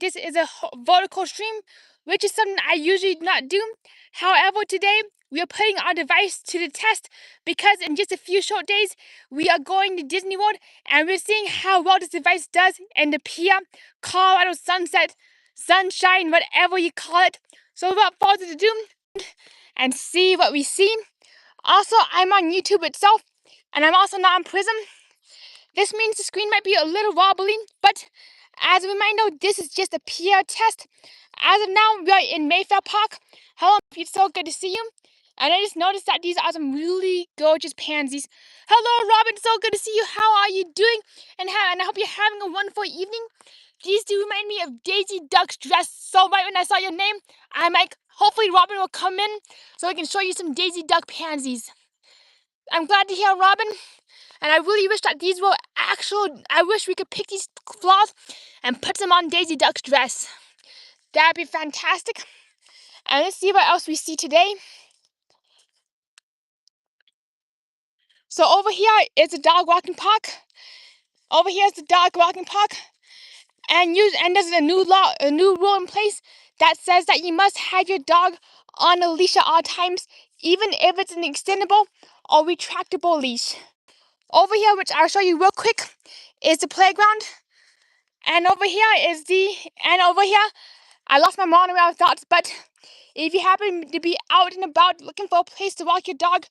this is a vertical stream, which is something I usually not do. However, today we are putting our device to the test because in just a few short days we are going to Disney World and we're seeing how well this device does in the Pia Colorado sunset, sunshine, whatever you call it. So without further ado, and see what we see. Also, I'm on YouTube itself, and I'm also not on Prism. This means the screen might be a little wobbly, but as a reminder, this is just a PR test. As of now, we are in Mayfair Park. Hello, it's so good to see you. And I just noticed that these are some really gorgeous pansies. Hello, Robin, so good to see you. How are you doing? And I hope you're having a wonderful evening. These do remind me of Daisy Duck's dress. So right when I saw your name, I'm like, hopefully Robin will come in so I can show you some Daisy Duck pansies. I'm glad to hear, Robin. And I really wish that these were actual. I wish we could pick these flowers and put them on Daisy Duck's dress. That'd be fantastic. And let's see what else we see today. So over here is the dog walking park. Over here is the dog walking park. And there's a new rule in place that says that you must have your dog on a leash at all times, even if it's an extendable or retractable leash. Over here, which I'll show you real quick, is the playground. And over here, I lost my monorail thoughts, but if you happen to be out and about looking for a place to walk your dog,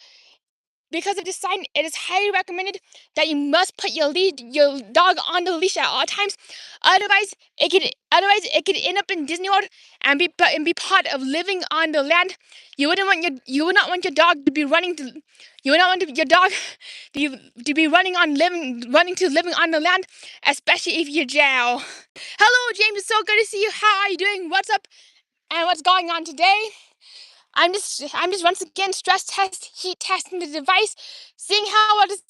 because of this sign, it is highly recommended that you must put your dog on the leash at all times. Otherwise, it could end up in Disney World and be part of living on the land. You would not want your dog to be running to. You would not want your dog to be running on living on the land, especially if you're jail. Hello, James. It's so good to see you. How are you doing? What's up? And what's going on today? I'm just once again heat testing the device, seeing how long this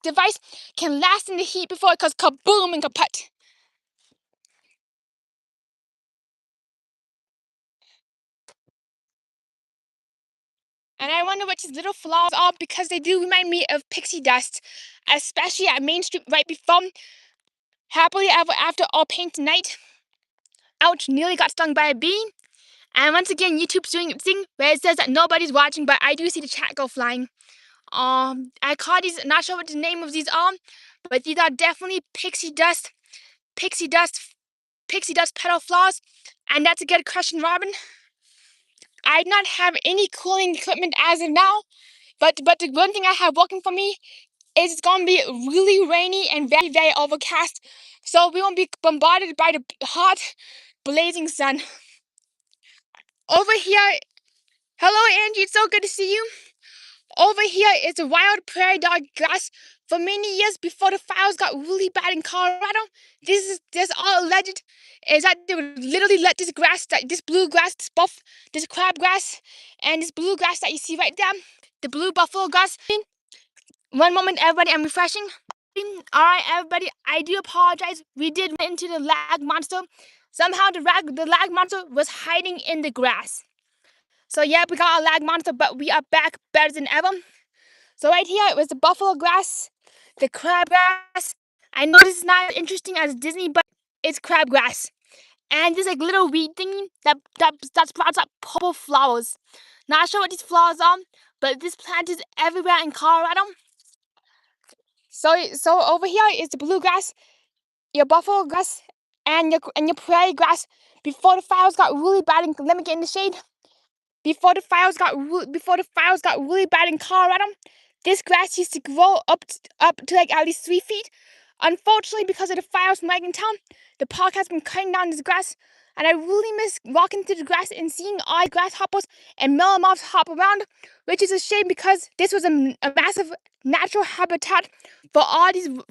device can last in the heat before it goes kaboom and kaput. And I wonder what these little flowers are because they do remind me of pixie dust, especially at Main Street right before Happily Ever After All Paint Night. Ouch, nearly got stung by a bee. And once again, YouTube's doing its thing where it says that nobody's watching, but I do see the chat go flying. I call these, not sure what the name of these are, but these are definitely pixie dust petal flowers. And that's a good question, Robin. I do not have any cooling equipment as of now, but the one thing I have working for me is it's going to be really rainy and very, very overcast, so we won't be bombarded by the hot, blazing sun. Over here, hello Angie, it's so good to see you. Over here is a wild prairie dog grass. For many years before the fires got really bad in Colorado, this all alleged is that they would literally let this bluegrass, this crabgrass, and this bluegrass that you see right there, the blue buffalo grass. One moment, everybody, I'm refreshing. Alright, everybody, I do apologize. We did run into the lag monster. Somehow the lag monster was hiding in the grass. So yeah, we got a lag monster, but we are back better than ever. So right here, it was the buffalo grass, the crabgrass. I know this is not as interesting as Disney, but it's crabgrass. And this like little weed thingy that sprouts up purple flowers. Not sure what these flowers are, but this plant is everywhere in Colorado. So over here is the bluegrass, your buffalo grass, and your prairie grass. Before the fires got really bad, let me get in the shade. Before the fires got really bad in Colorado, this grass used to grow up to like at least 3 feet. Unfortunately, because of the fires in Town, the park has been cutting down this grass, and I really miss walking through the grass and seeing all the grasshoppers and mealymoths hop around, which is a shame because this was a massive natural habitat for all the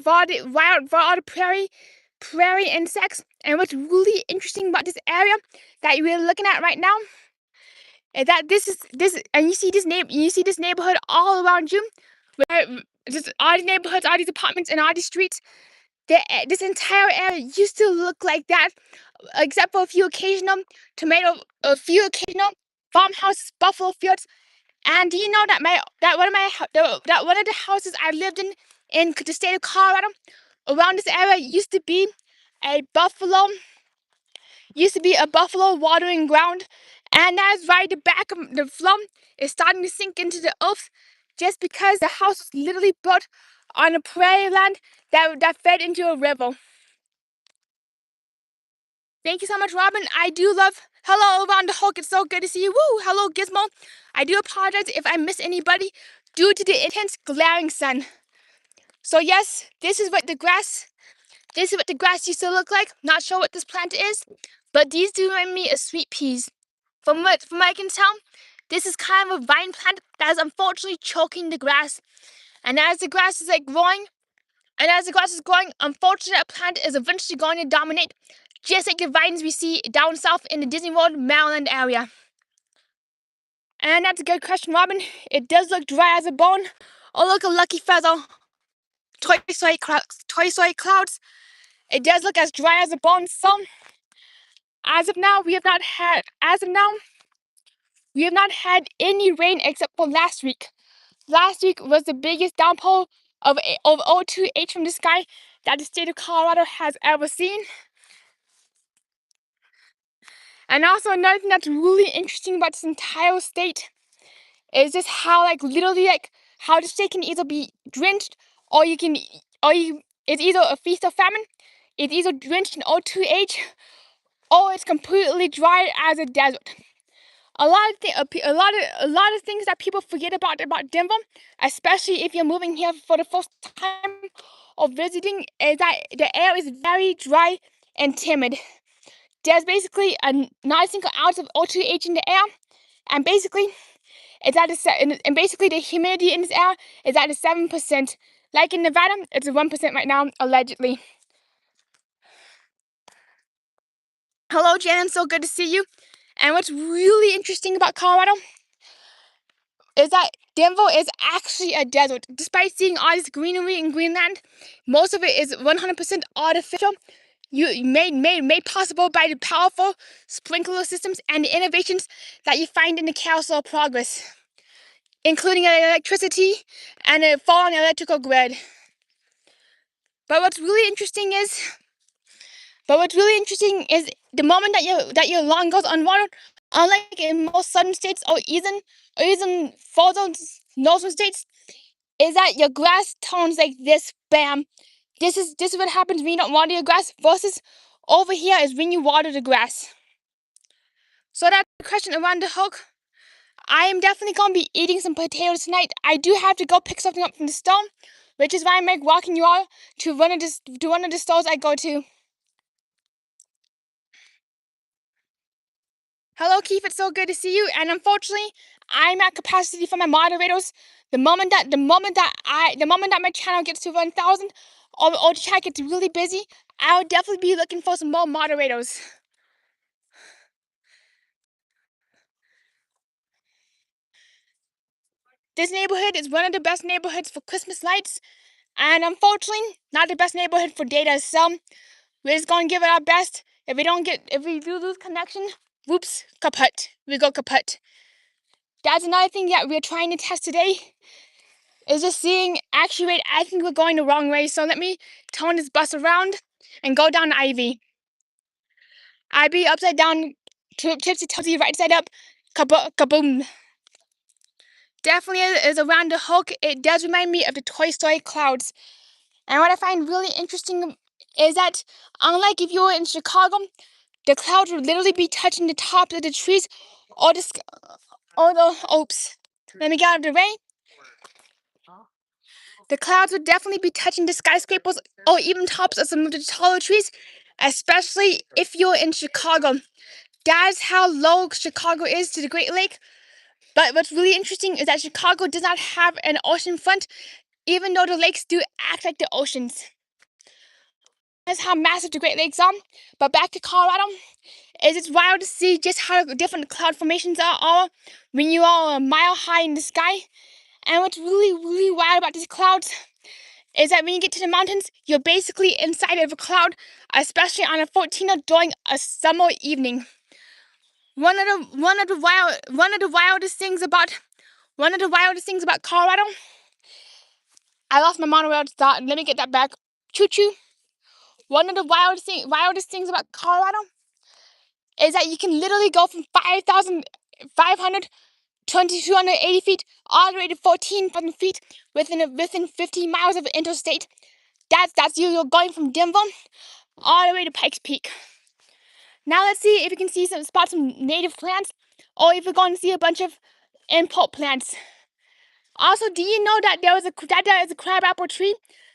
prairie insects. And what's really interesting about this area that we're looking at right now is that you see this neighborhood all around you, where just all these neighborhoods, all these apartments, and all these streets. This entire area used to look like that, except for a few occasional farmhouses, buffalo fields. And do you know that one of the houses I lived in the state of Colorado around this area used to be a buffalo watering ground, and that's right, the back of the slum is starting to sink into the earth just because the house was literally built on a prairie land that fed into a river. Thank you so much, Robin. I do love. Hello, around the Hulk. It's so good to see you. Woo! Hello, Gizmo. I do apologize if I miss anybody due to the intense glaring sun. So yes, this is what the grass used to look like. Not sure what this plant is, but these do remind me of sweet peas. From what I can tell, this is kind of a vine plant that is unfortunately choking the grass. And as the grass is growing, unfortunately that plant is eventually going to dominate, just like the vines we see down south in the Disney World, Maryland area. And that's a good question, Robin. It does look dry as a bone. Oh, look, a lucky feather. Toy Story clouds. It does look as dry as a bone. So, as of now, we have not had any rain except for last week. Last week was the biggest downpour of O2H from the sky that the state of Colorado has ever seen. And also another thing that's really interesting about this entire state is just how literally how the state can either be drenched or it's either a feast or famine. It's either drenched in O2H or it's completely dry as a desert. A lot of things that people forget about Denver, especially if you're moving here for the first time or visiting, is that the air is very dry and timid. There's basically not a single ounce of O2H in the air, and basically the humidity in this air is at 7%. Like in Nevada, it's 1% right now, allegedly. Hello, Jan. So good to see you. And what's really interesting about Colorado is that Denver is actually a desert. Despite seeing all this greenery in Greenland, most of it is 100% artificial. Made possible by the powerful sprinkler systems and the innovations that you find in the Carousel Progress, including electricity and a falling electrical grid. But what's really interesting is the moment that your lawn goes unwatered, unlike in most southern states or even further northern states, is that your grass turns like this. Bam! This is what happens when you don't water your grass. Versus over here is when you water the grass. So that's the question around the hook. I am definitely gonna be eating some potatoes tonight. I do have to go pick something up from the store, which is why I'm walking you all to one of the stores I go to. Hello, Keith. It's so good to see you. And unfortunately, I'm at capacity for my moderators. The moment that my channel gets to 1,000, or the chat gets really busy, I'll definitely be looking for some more moderators. This neighborhood is one of the best neighborhoods for Christmas lights, and unfortunately, not the best neighborhood for data. So we're just gonna give it our best. If we do lose connection, whoops, kaput. We go kaput. That's another thing that we're trying to test today. Is just seeing actuate. I think we're going the wrong way. So let me turn this bus around and go down Ivy. Ivy upside down, tipsy toesy, right side up, kaboom. Definitely is around the hook. It does remind me of the Toy Story clouds. And what I find really interesting is that, unlike if you were in Chicago, the clouds would literally be touching the tops of the trees or oops. Let me get out of the way. The clouds would definitely be touching the skyscrapers or even tops of some of the taller trees, especially if you're in Chicago. That's how low Chicago is to the Great Lake. But what's really interesting is that Chicago does not have an ocean front, even though the lakes do act like the oceans. That's how massive the Great Lakes are. But back to Colorado, it's wild to see just how different the cloud formations are when you are a mile high in the sky. And what's really, really wild about these clouds is that when you get to the mountains, you're basically inside of a cloud, especially on a 14er during a summer evening. One of the wildest things about Colorado. I lost my monorail start. Let me get that back. choo-choo. One of the wildest things about Colorado is that you can literally go from 5,500 to 280 feet all the way to 14,000 feet within 50 miles of interstate. That's you're going from Denver all the way to Pikes Peak. Now let's see if we can spot some native plants, or if we're going to see a bunch of import plants. Also, do you know that there is a crabapple tree?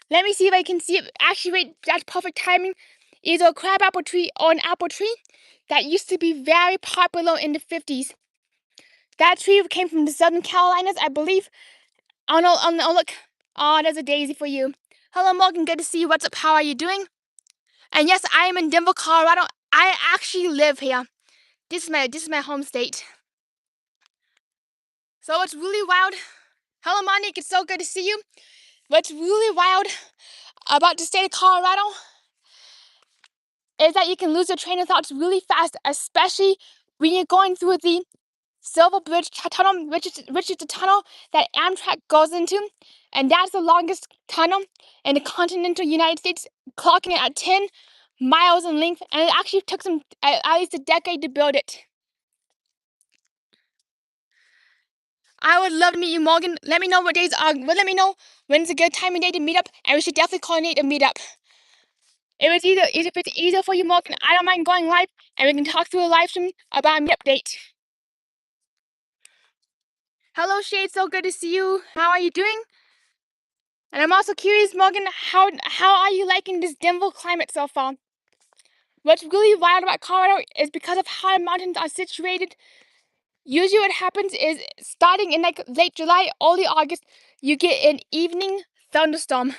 Let me see if I can see it. Actually, wait, that's perfect timing. Either a crabapple tree or an apple tree that used to be very popular in the 50s. That tree came from the Southern Carolinas, I believe. Oh no, look. Oh, there's a daisy for you. Hello, Morgan, good to see you. What's up? How are you doing? And yes, I am in Denver, Colorado. I actually live here. This is my home state. So it's really wild. Hello, Monique. It's so good to see you. What's really wild about the state of Colorado is that you can lose your train of thoughts really fast, especially when you're going through the Silver Bridge Tunnel, which is the tunnel that Amtrak goes into, and that's the longest tunnel in the continental United States, clocking it at 10 miles in length, and it actually took them at least a decade to build it. I would love to meet you, Morgan. Let me know what days are. Let me know when's a good time of day to meet up, and we should definitely coordinate a meetup. If it's easier for you, Morgan, I don't mind going live, and we can talk through a live stream about a meetup date. Hello, Shade. So good to see you. How are you doing? And I'm also curious, Morgan, how are you liking this Denver climate so far? What's really wild about Colorado is because of how the mountains are situated. Usually what happens is starting in like late July, early August, you get an evening thunderstorm.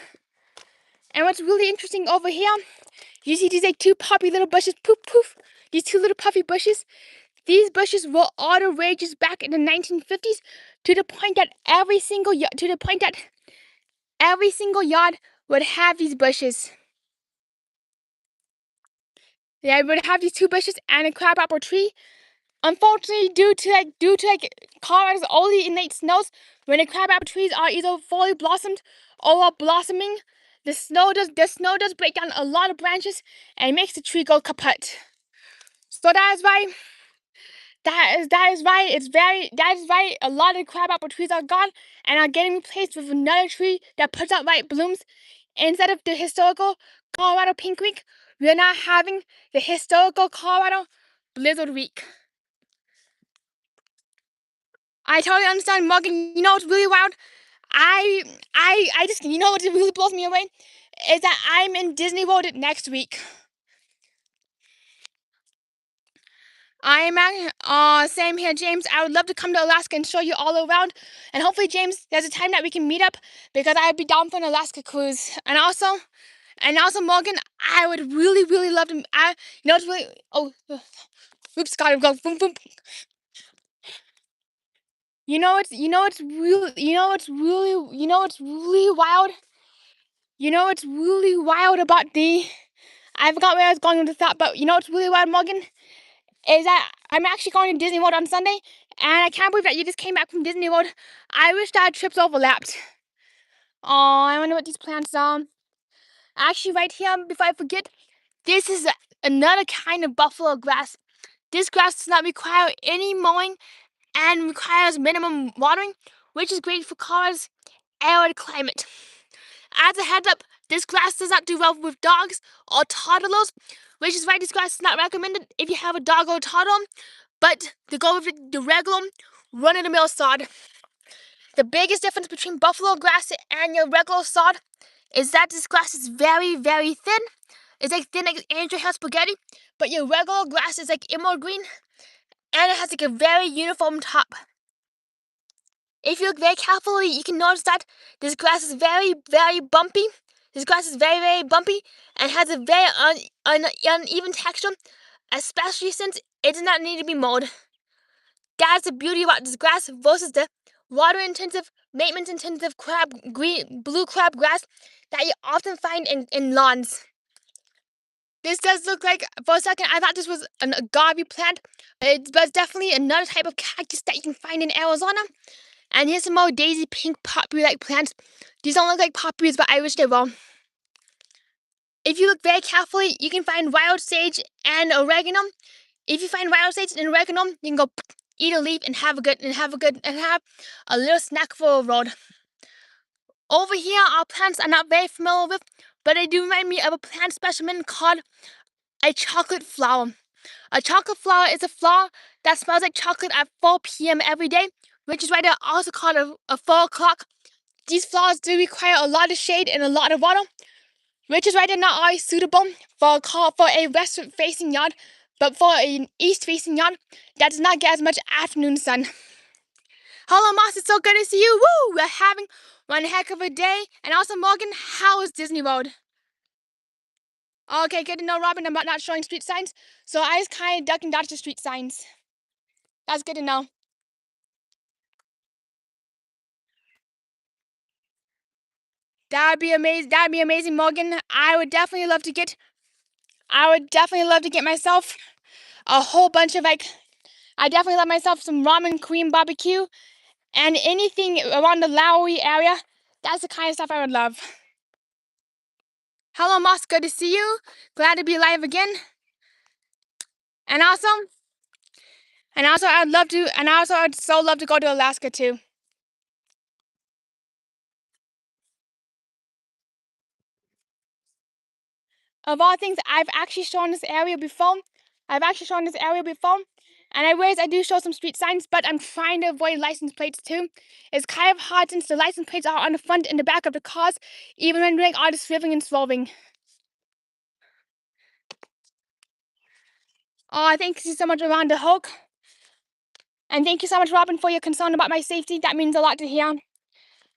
And what's really interesting over here, you see these like two puffy little bushes, poof poof. These two little puffy bushes. These bushes were all the rages back in the 1950s to the point that every single yard would have these bushes. They would have these two bushes and a crabapple tree. Unfortunately, due to Colorado's early innate snows, when the crabapple trees are either fully blossomed or are blossoming, the snow does break down a lot of branches and makes the tree go kaput. So that is why a lot of crabapple trees are gone and are getting replaced with another tree that puts out white blooms. Instead of the historical Colorado Pink Week, we are now having the historical Colorado Blizzard Week. I totally understand, Morgan. You know what's really wild? I just, you know what really blows me away? Is that I'm in Disney World next week. Same here, James. I would love to come to Alaska and show you all around. And hopefully, James, there's a time that we can meet up because I'd be down for an Alaska cruise. And also, Morgan, I would really, really love to. It's really. Oh, oops, gotta go. Boom, boom. You know what's really wild. You know what's really wild about I forgot where I was going with that, but you know what's really wild, Morgan, is that I'm actually going to Disney World on Sunday, and I can't believe that you just came back from Disney World. I wish that our trips overlapped. Oh, I wonder what these plants are. Actually, right here, before I forget, this is another kind of buffalo grass. This grass does not require any mowing and requires minimum watering, which is great for Colorado's arid climate. As a heads up, this grass does not do well with dogs or toddlers, which is why this grass is not recommended if you have a dog or a toddler, but to go with the regular run-of-the-mill sod. The biggest difference between buffalo grass and your regular sod is that this grass is very, very thin. It's like thin like angel hair spaghetti, but your regular grass is like emerald green, and it has like a very uniform top. If you look very carefully, you can notice that this grass is very, very bumpy. This grass is very, very bumpy and has a very uneven texture, especially since it does not need to be mowed. That's the beauty about this grass versus the water-intensive, maintenance-intensive blue crab grass that you often find in lawns. This does look like, for a second, I thought this was an agave plant, but it's definitely another type of cactus that you can find in Arizona. And here's some more daisy pink poppy-like plants. These don't look like poppies, but I wish they were. if you look very carefully, you can find wild sage and oregano. If you find wild sage and oregano, you can go eat a leaf and have a little snack for the road. Over here, our plants I'm not very familiar with, but they do remind me of a plant specimen called a chocolate flower. A chocolate flower is a flower that smells like chocolate at 4 p.m. every day, which is why they're also called a 4 o'clock. These flowers do require a lot of shade and a lot of water, which is why they're not always suitable for a west-facing yard, but for an east-facing yard that does not get as much afternoon sun. Hello, Moss. It's so good to see you. Woo! We're having one heck of a day. And also, Morgan, how is Disney World? Okay, good to know, Robin. I'm not showing street signs, so I just kind of duck and dodge the street signs. That's good to know. That'd be amazing. That'd be amazing, Morgan. I would definitely love to get myself a whole bunch of I definitely love myself some ramen cream barbecue and anything around the Lowry area. That's the kind of stuff I would love. Hello, Moss. Good to see you. Glad to be live again. And also, I'd so love to go to Alaska too. Of all things, I've actually shown this area before. And I realize I do show some street signs, but I'm trying to avoid license plates too. It's kind of hard since the license plates are on the front and the back of the cars, even when doing all the swerving and swerving. Oh, thank you so much, Rhonda Hulk. And thank you so much, Robin, for your concern about my safety. That means a lot to hear.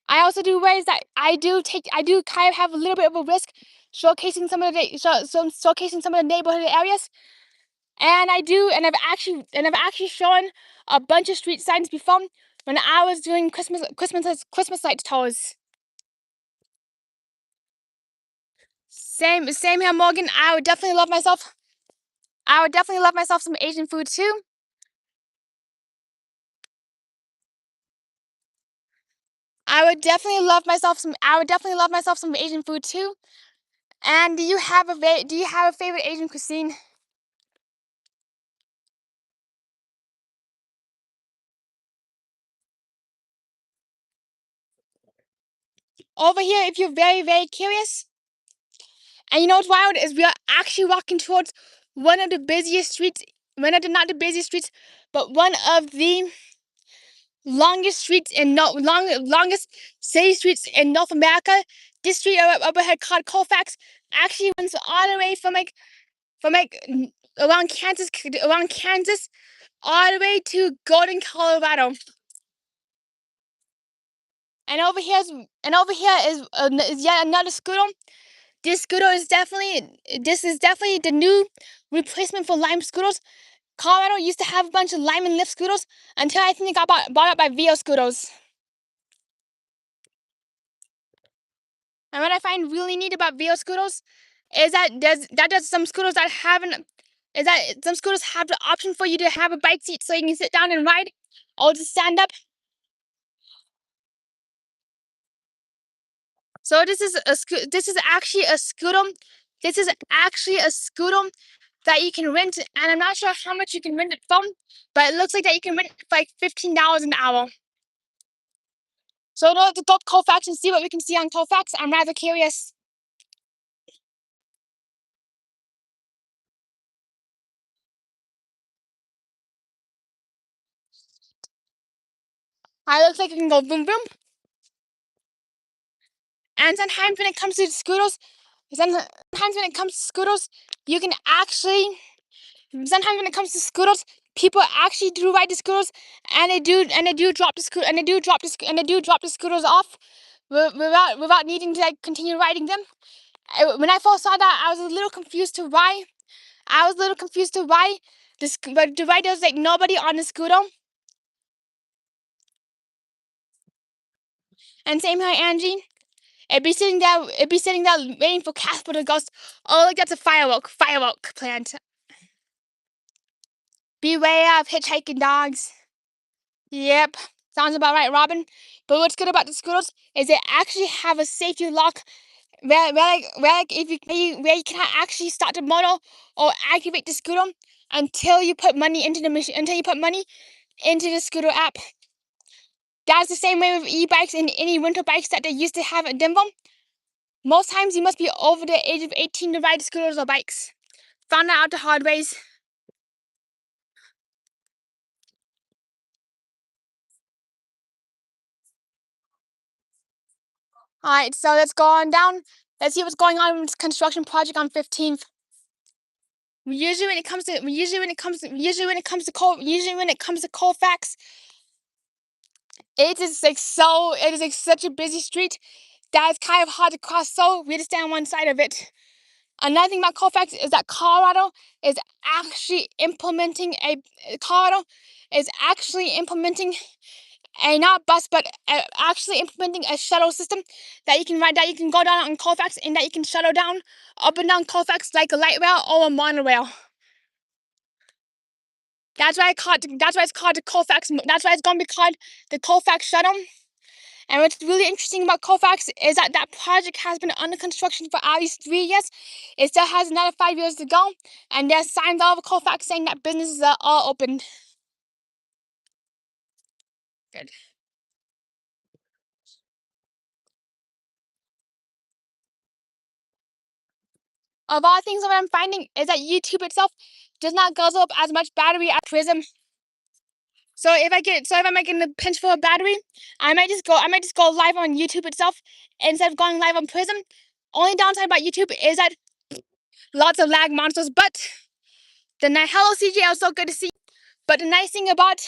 I also do realize that I do kind of have a little bit of a risk showcasing some of the neighborhood areas. And I've actually shown a bunch of street signs before when I was doing Christmas light tours. Same here, Morgan. I would definitely love myself some Asian food too. I would definitely love myself some Asian food too. And do you have a favorite Asian cuisine? Over here, if you're very, very curious, and you know what's wild is we are actually walking towards one of the busiest streets, not the busiest streets, but one of the longest city streets in North America. This street up ahead called Colfax actually runs all the way from around Kansas all the way to Golden, Colorado. And over here is yet another scooter. This is definitely the new replacement for Lime scooters. Colorado used to have a bunch of Lime and Lift scooters until I think it got bought up by VO scooters. And what I find really neat about VO scooters is that some scooters have the option for you to have a bike seat so you can sit down and ride, or just stand up. So this is actually a scooter. This is actually a scooter that you can rent, and I'm not sure how much you can rent it from, but it looks like that you can rent it for like $15 an hour. So in order to go to Colfax and see what we can see on Colfax, I'm rather curious. It looks like you can go boom boom. And sometimes when it comes to scooters, you can actually. Sometimes when it comes to scooters, people actually do ride the scooters, and they do drop the scooters off without needing to continue riding them. When I first saw that, I was a little confused to why. But the ride there's nobody on the scooter. And same here, Angie. It'd be sitting there waiting for Casper to go. Oh, look, that's a firework plant. Beware of hitchhiking dogs. Yep, sounds about right, Robin. But what's good about the scooters is they actually have a safety lock where if where you cannot actually start the motor or activate the scooter until you put money into the machine, until you put money into the scooter app. That's the same way with e-bikes and any rental bikes that they used to have at Denver. Most times you must be over the age of 18 to ride scooters or bikes. Found that out the hard ways. Alright, so let's go on down. Let's see what's going on with this construction project on 15th. Usually when it comes to Colfax, it is like such a busy street that it's kind of hard to cross, so we just stay on one side of it. Another thing about Colfax is that Colorado is actually implementing a not bus, but actually implementing a shuttle system that you can ride, that you can go down on Colfax, and that you can shuttle down up and down Colfax like a light rail or a monorail. That's why it's called the Colfax. That's why it's gonna be called the Colfax shuttle. And what's really interesting about Colfax is that that project has been under construction for at least 3 years. It still has another 5 years to go, and there's signs all over Colfax saying that businesses are all open. Good. Of all things, what I'm finding is that YouTube itself does not guzzle up as much battery as Prism. So if I'm making a pinch for a battery, I might just go live on YouTube itself instead of going live on Prism. Only downside about YouTube is that lots of lag monsters, but hello CJ, so good to see you. But the nice thing about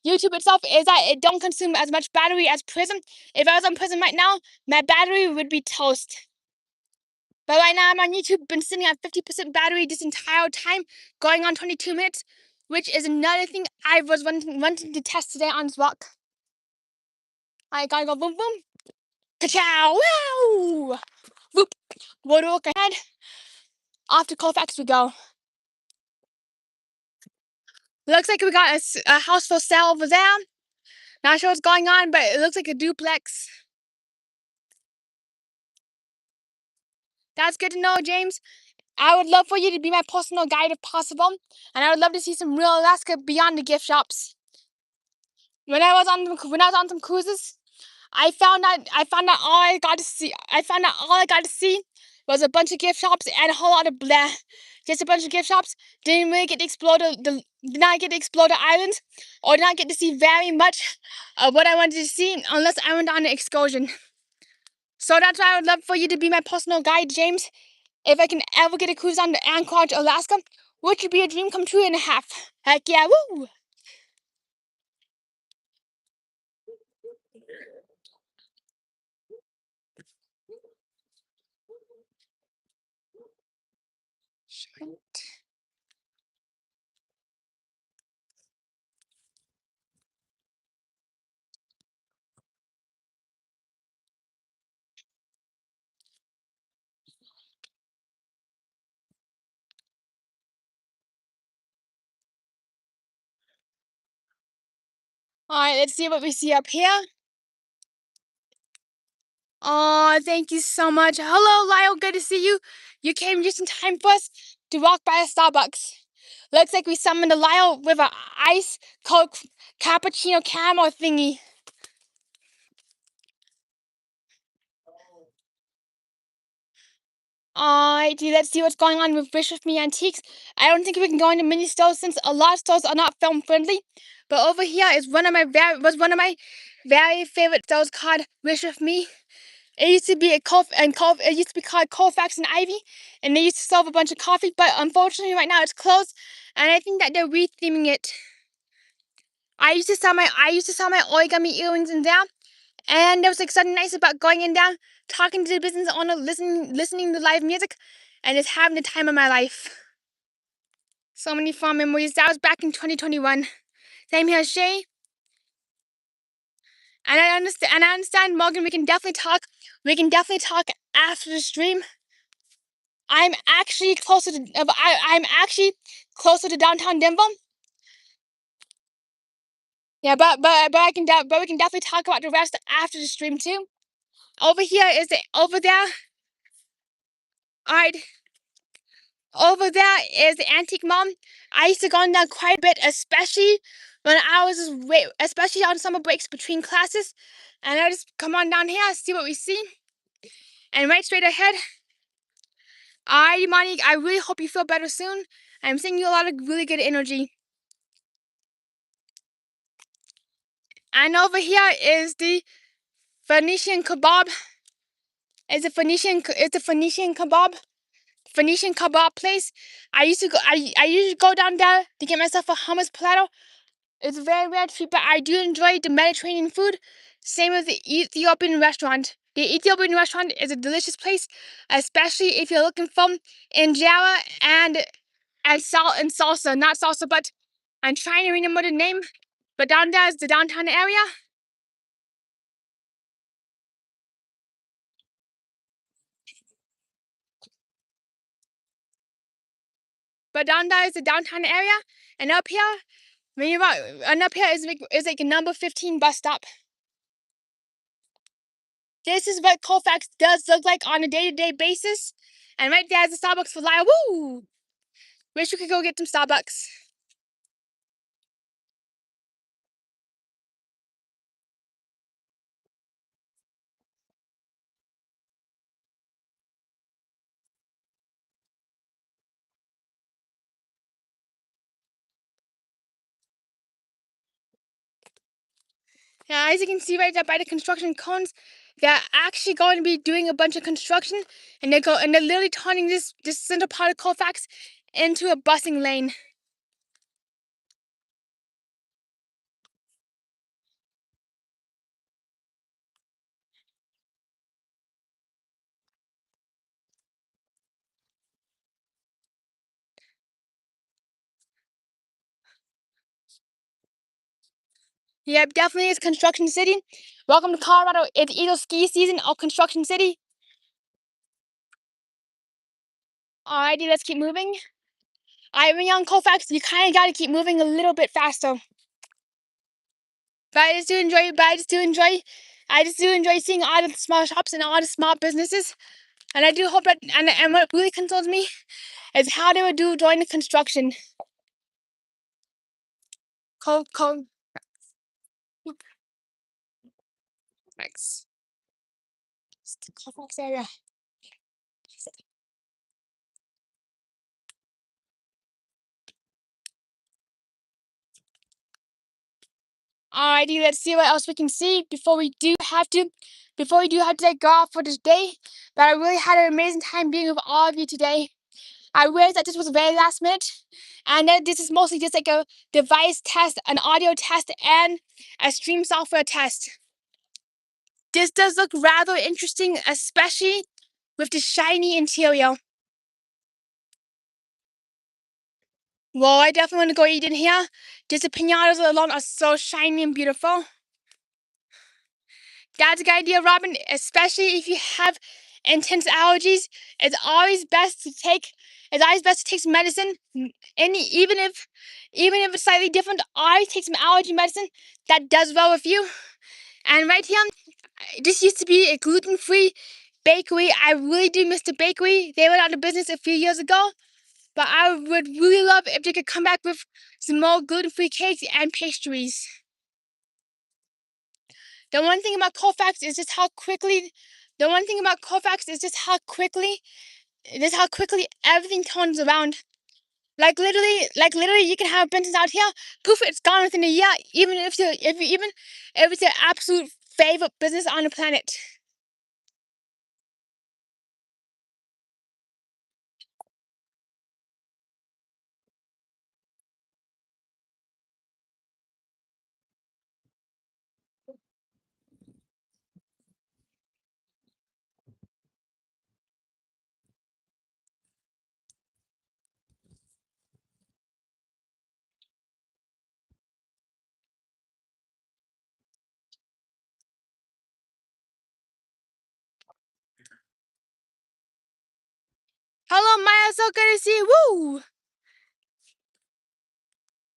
YouTube itself is that it don't consume as much battery as Prism. If I was on Prism right now, my battery would be toast. But right now I'm on YouTube, been sitting at 50% battery this entire time, going on 22 minutes, which is another thing I was wanting to test today on this walk. I gotta go boom boom. Ka-chow! Wow! Whoop! Road walk ahead. Off to Colfax we go. Looks like we got a house for sale over there. Not sure what's going on, but it looks like a duplex. That's good to know, James. I would love for you to be my personal guide if possible, and I would love to see some real Alaska beyond the gift shops. When I was on some cruises, I found out all I got to see was a bunch of gift shops and a whole lot of blah. Just a bunch of gift shops. Didn't really get to explore did not get to explore the islands, or did not get to see very much of what I wanted to see unless I went on an excursion. So that's why I would love for you to be my personal guide, James. If I can ever get a cruise on to Anchorage, Alaska, which would be a dream come true and a half. Heck yeah, woo! Alright, let's see what we see up here. Oh, thank you so much. Hello, Lyle. Good to see you. You came just in time for us to walk by a Starbucks. Looks like we summoned a Lyle with a ice Coke cappuccino caramel thingy. Alrighty, let's see what's going on with Wish With Me Antiques. I don't think we can go into mini stores since a lot of stores are not film friendly. But over here is one of my very favorite stores called Wish With Me. It used to be it used to be called Colfax and Ivy, and they used to serve a bunch of coffee. But unfortunately, right now it's closed, and I think that they're retheming it. I used to sell my origami earrings in there, and there was like something nice about going in there, talking to the business owner, listening to live music, and just having the time of my life. So many fond memories. That was back in 2021. Same here, Shay. And I understand, Morgan. We can definitely talk. We can definitely talk after the stream. I'm actually closer to downtown Denver. Yeah, but we can definitely talk about the rest after the stream too. Over there Alright, over there is the Antique Mom. I used to go down quite a bit, especially when I was especially on summer breaks between classes. And I just come on down here, see what we see. And right straight ahead. Alrighty, Monique, I really hope you feel better soon. I'm sending you a lot of really good energy. And over here is the Phoenician kebab. It's a Phoenician kebab place. I usually go down there to get myself a hummus platter. It's very rare to but I do enjoy the Mediterranean food. Same as the Ethiopian restaurant. The Ethiopian restaurant is a delicious place, especially if you're looking for injera and salsa. Not salsa, but I'm trying to remember the name. But down there is the downtown area. But down there is the downtown area, and up here, and up here is like a number 15 bus stop. This is what Colfax does look like on a day-to-day basis. And right there is the Starbucks for Lyle. Woo! Wish we could go get some Starbucks. Now, as you can see right there by the construction cones, they're actually going to be doing a bunch of construction, and they're literally turning this center part of Colfax into a busing lane. Yep, definitely is Construction City. Welcome to Colorado. It's either ski season or Construction City. Alrighty, let's keep moving. When you're on Colfax, you kind of got to keep moving a little bit faster. But I just do enjoy seeing all the small shops and all the small businesses. And I do hope that, and what really concerns me is how they would do during the construction. Colfax. It's the Colfax area. Alrighty, let's see what else we can see before we do have to go off for this day. But I really had an amazing time being with all of you today. I realized that this was very last minute, and that this is mostly just like a device test, an audio test, and a stream software test. This does look rather interesting, especially with the shiny interior. Well, I definitely want to go eat in here. Just the pinatas alone are so shiny and beautiful. That's a good idea, Robin, especially if you have intense allergies. It's always best to take some medicine. Even if it's slightly different, always take some allergy medicine that does well with you. And right here, this used to be a gluten-free bakery. I really do miss the bakery. They went out of business a few years ago. But I would really love if they could come back with some more gluten-free cakes and pastries. The one thing about Colfax is just how quickly everything turns around. Like literally, you can have a business out here, poof, it's gone within a year, even if it's your absolute favorite business on the planet. Hello, Maya, so good to see you. Woo!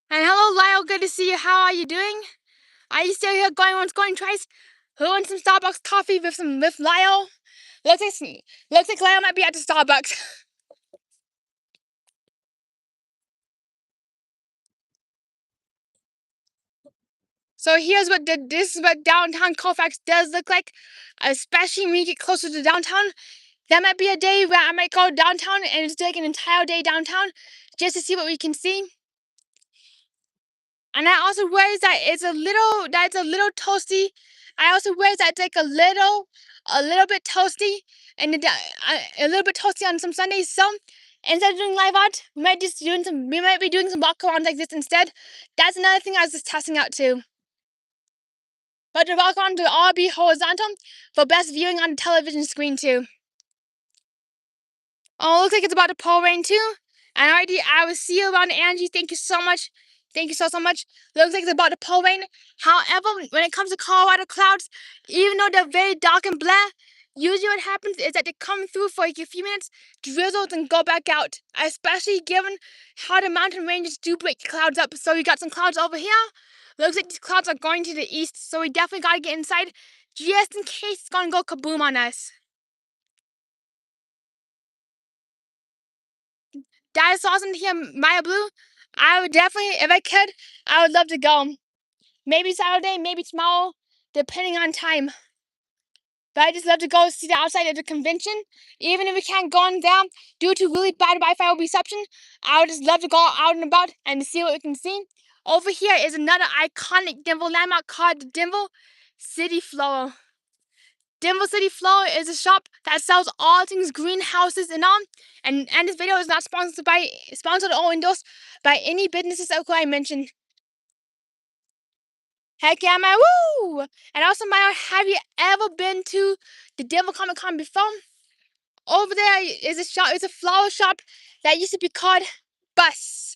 And hello, Lyle, good to see you. How are you doing? Are you still here going once, going twice? Who wants some Starbucks coffee with Lyle? Looks like Lyle might be at the Starbucks. So here's what this is what downtown Colfax does look like, especially when you get closer to downtown. That might be a day where I might go downtown and just do like an entire day downtown just to see what we can see. And I also realize that it's a little toasty. I also realize that it's like a little bit toasty, and a little bit toasty on some Sundays. So instead of doing live art, we might be doing some walk arounds like this instead. That's another thing I was just testing out too. But the walk around will all be horizontal for best viewing on the television screen too. Oh, looks like it's about to pour rain too. And already I will see you around, Angie. Thank you so much. Thank you so much. Looks like it's about to pour rain. However, when it comes to Colorado clouds, even though they're very dark and blah, usually what happens is that they come through for like a few minutes, drizzle, and go back out. Especially given how the mountain ranges do break the clouds up. So we got some clouds over here. Looks like these clouds are going to the east, so we definitely gotta get inside just in case it's gonna go kaboom on us. That is awesome to hear, Maya Blue. I would definitely, if I could, I would love to go. Maybe Saturday, maybe tomorrow, depending on time. But I just love to go see the outside of the convention. Even if we can't go in there due to really bad Wi-Fi reception, I would just love to go out and about and see what we can see. Over here is another iconic Denver landmark called the Denver City Flower. Denver City Flower is a shop that sells all things greenhouses and all. And this video is not sponsored or endorsed by any businesses that I mentioned. Heck yeah, man! Woo! And also, Maya, have you ever been to the Denver Comic Con before? Over there is a shop. It's a flower shop that used to be called Bus.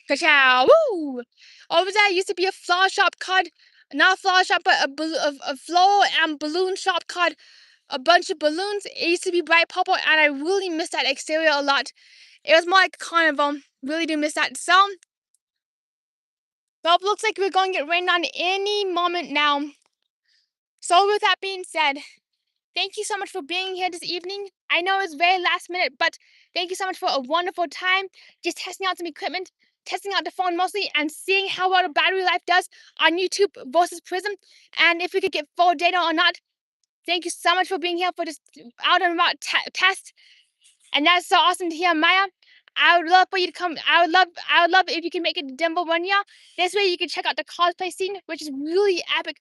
Ka-chow! Woo! Over there used to be a flower shop called, not a flower shop, but a flower and balloon shop called A Bunch of Balloons. It used to be bright purple, and I really miss that exterior a lot. It was more like a carnival. Really do miss that. So, well, it looks like we're going to get rained on any moment now. So, with that being said, thank you so much for being here this evening. I know it's very last minute, but thank you so much for a wonderful time just testing out some equipment, testing out the phone mostly, and seeing how well the battery life does on YouTube versus Prism, and if we could get full data or not. Thank you so much for being here for this out and about test, and that's so awesome to hear, Maya. I would love for you to come. I would love if you can make it to Denver one year. This way you can check out the cosplay scene, which is really epic.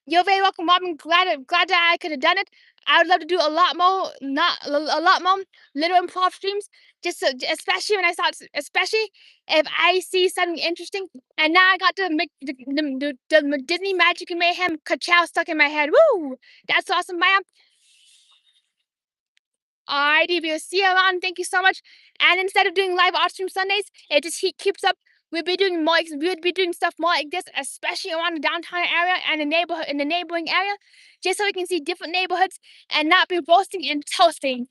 You're very welcome, Mom. I'm glad that I could have done it. I would love to do a lot more, not a lot more little improv streams. Just so, especially when I start, especially if I see something interesting. And now I got to make the Disney Magic and Mayhem ka-chow stuck in my head. Woo! That's awesome, Maya. Alrighty, we'll see you around. Thank you so much. And instead of doing live art stream Sundays, it just keeps up. We'll be doing more. We'll be doing stuff more like this, especially around the downtown area and the neighborhood in the neighboring area, just so we can see different neighborhoods and not be roasting and toasting.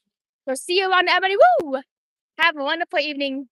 So see you around, everybody. Woo! Have a wonderful evening.